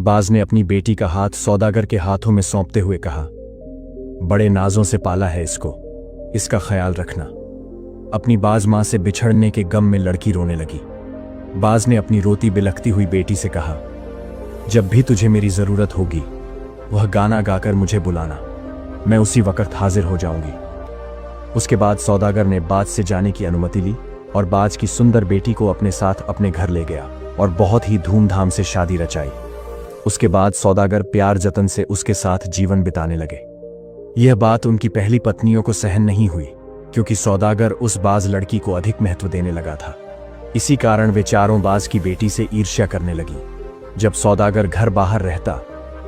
बाज ने अपनी बेटी का हाथ सौदागर के हाथों में सौंपते हुए कहा, बड़े नाजों से पाला है इसको, इसका ख्याल रखना। अपनी बाज मां से बिछड़ने के गम में लड़की रोने लगी। बाज ने अपनी रोती बिलखती हुई बेटी से कहा, जब भी तुझे मेरी जरूरत होगी वह गाना गाकर मुझे बुलाना, मैं उसी वक्त हाजिर हो जाऊंगी। उसके बाद सौदागर ने बाज से जाने की अनुमति ली और बाज की सुंदर बेटी को अपने साथ अपने घर ले गया और बहुत ही धूमधाम से शादी रचाई। उसके बाद सौदागर प्यार जतन से उसके साथ जीवन बिताने लगे। यह बात उनकी पहली पत्नियों को सहन नहीं हुई, क्योंकि सौदागर उस बाज लड़की को अधिक महत्व देने लगा था। इसी कारण वे चारों बाज की बेटी से ईर्ष्या करने लगी। जब सौदागर घर बाहर रहता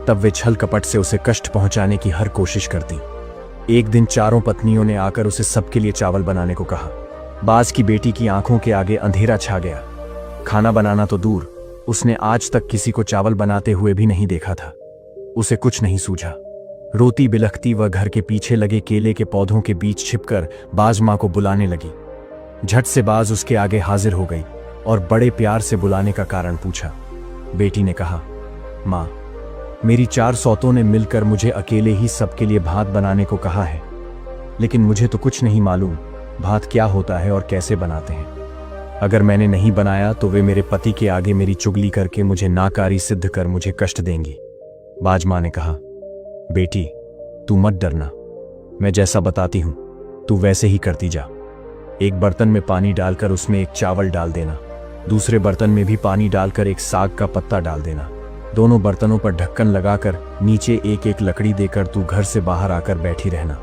तब वे छल कपट से उसे कष्ट पहुंचाने की हर कोशिश करती। एक दिन चारों पत्नियों ने आकर उसे सबके लिए चावल बनाने को कहा। बाज की बेटी की आंखों के आगे अंधेरा छा गया। खाना बनाना तो दूर, उसने आज तक किसी को चावल बनाते हुए भी नहीं देखा था। उसे कुछ नहीं सूझा। रोती बिलखती वह घर के पीछे लगे केले के पौधों के बीच छिपकर बाज मां को बुलाने लगी। झट से बाज उसके आगे हाजिर हो गई और बड़े प्यार से बुलाने का कारण पूछा। बेटी ने कहा, मां, मेरी 4 सौतों ने मिलकर मुझे अकेले ही सबके लिए भात बनाने को कहा है, लेकिन मुझे तो कुछ नहीं मालूम भात क्या होता है और कैसे बनाते हैं। अगर मैंने नहीं बनाया तो वे मेरे पति के आगे मेरी चुगली करके मुझे नाकारी सिद्ध कर मुझे कष्ट देंगी। बाज मां ने कहा, बेटी तू मत डरना, मैं जैसा बताती हूं तू वैसे ही करती जा। एक बर्तन में पानी डालकर उसमें एक चावल डाल देना, दूसरे बर्तन में भी पानी डालकर एक साग का पत्ता डाल देना। दोनों बर्तनों पर ढक्कन लगाकर नीचे एक एक लकड़ी देकर तू घर से बाहर आकर बैठी रहना।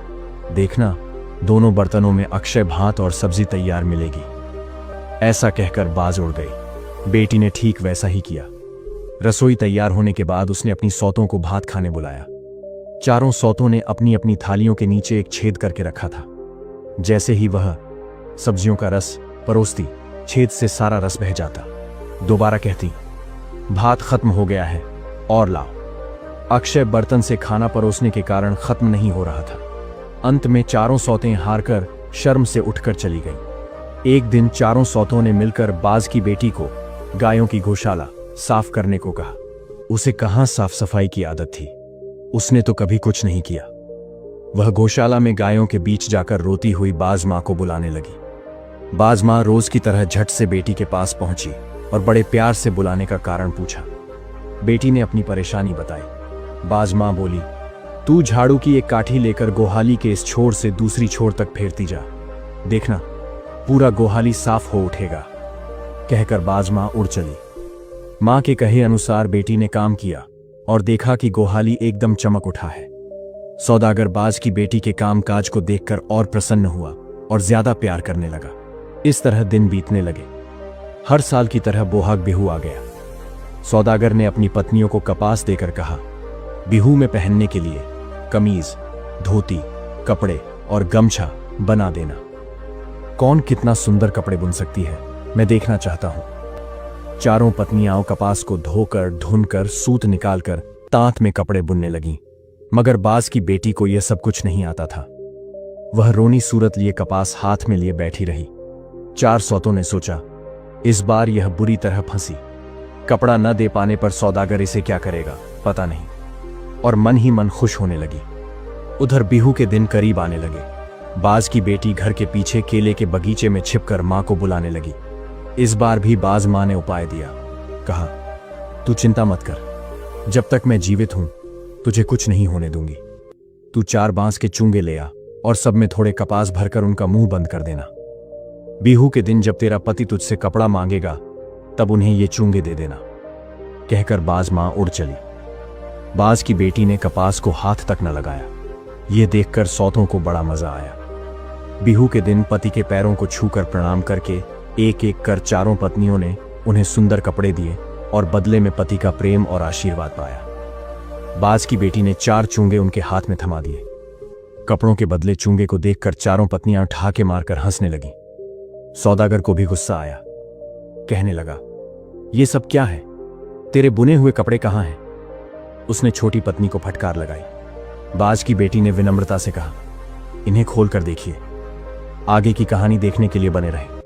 देखना दोनों बर्तनों में अक्षय भात और सब्जी तैयार मिलेगी। ऐसा कहकर बाज उड़ गई। बेटी ने ठीक वैसा ही किया। रसोई तैयार होने के बाद उसने अपनी सौतों को भात खाने बुलाया। चारों सौतों ने अपनी अपनी थालियों के नीचे एक छेद करके रखा था। जैसे ही वह सब्जियों का रस परोसती, छेद से सारा रस बह जाता। दोबारा कहती, भात खत्म हो गया है और लाओ। अक्षय बर्तन से खाना परोसने के कारण खत्म नहीं हो रहा था। अंत में चारों सौतें हारकर शर्म से उठकर चली गईं। एक दिन चारों सौतों ने मिलकर बाज की बेटी को गायों की गौशाला साफ करने को कहा। उसे कहां साफ सफाई की आदत थी, उसने तो कभी कुछ नहीं किया। वह गौशाला में गायों के बीच जाकर रोती हुई बाज मां को बुलाने लगी। बाज मां रोज की तरह झट से बेटी के पास पहुंची और बड़े प्यार से बुलाने का कारण पूछा। बेटी ने अपनी परेशानी बताई। बाज मां बोली, तू झाड़ू की एक काठी लेकर गोहाली के इस छोर से दूसरी छोर तक फेरती जा, देखना पूरा गोहाली साफ हो उठेगा। कहकर बाज मां उड़ चली। मां के कहे अनुसार बेटी ने काम किया और देखा कि गोहाली एकदम चमक उठा है। सौदागर बाज की बेटी के काम काज को देखकर और प्रसन्न हुआ और ज्यादा प्यार करने लगा। इस तरह दिन बीतने लगे। हर साल की तरह बोहाग बिहू आ गया। सौदागर ने अपनी पत्नियों को कपास देकर कहा, बिहू में पहनने के लिए कमीज, धोती, कपड़े और गमछा बना देना। कौन कितना सुंदर कपड़े बुन सकती है, मैं देखना चाहता हूं। चारों पत्नियां कपास को धोकर धुनकर सूत निकालकर तांत में कपड़े बुनने लगीं। मगर बाज की बेटी को यह सब कुछ नहीं आता था। वह रोनी सूरत लिए कपास हाथ में लिए बैठी रही। 4 सौतों ने सोचा, इस बार यह बुरी तरह फंसी। कपड़ा न दे पाने पर सौदागर इसे क्या करेगा पता नहीं, और मन ही मन खुश होने लगी। उधर बिहू के दिन करीब आने लगे। बाज की बेटी घर के पीछे केले के बगीचे में छिपकर मां को बुलाने लगी। इस बार भी बाज मां ने उपाय दिया। कहा, तू चिंता मत कर, जब तक मैं जीवित हूं तुझे कुछ नहीं होने दूंगी। तू 4 बांस के चूंगे ले आ और सब में थोड़े कपास भरकर उनका मुंह बंद कर देना। बिहू के दिन जब तेरा पति तुझसे कपड़ा मांगेगा तब उन्हें ये चूंगे दे देना। कहकर बाज मां उड़ चली। बाज की बेटी ने कपास को हाथ तक न लगाया। यह देखकर सौतों को बड़ा मजा आया। बिहू के दिन पति के पैरों को छूकर प्रणाम करके एक एक कर चारों पत्नियों ने उन्हें सुंदर कपड़े दिए और बदले में पति का प्रेम और आशीर्वाद पाया। बाज की बेटी ने 4 चूंगे उनके हाथ में थमा दिए। कपड़ों के बदले चूंगे को देखकर चारों पत्नियां ठहाके मारकर हंसने लगीं। सौदागर को भी गुस्सा आया। कहने लगा, ये सब क्या है, तेरे बुने हुए कपड़े कहां हैं? उसने छोटी पत्नी को फटकार लगाई। बाज की बेटी ने विनम्रता से कहा, इन्हें खोल कर देखिए, आगे की कहानी देखने के लिए बने रहे।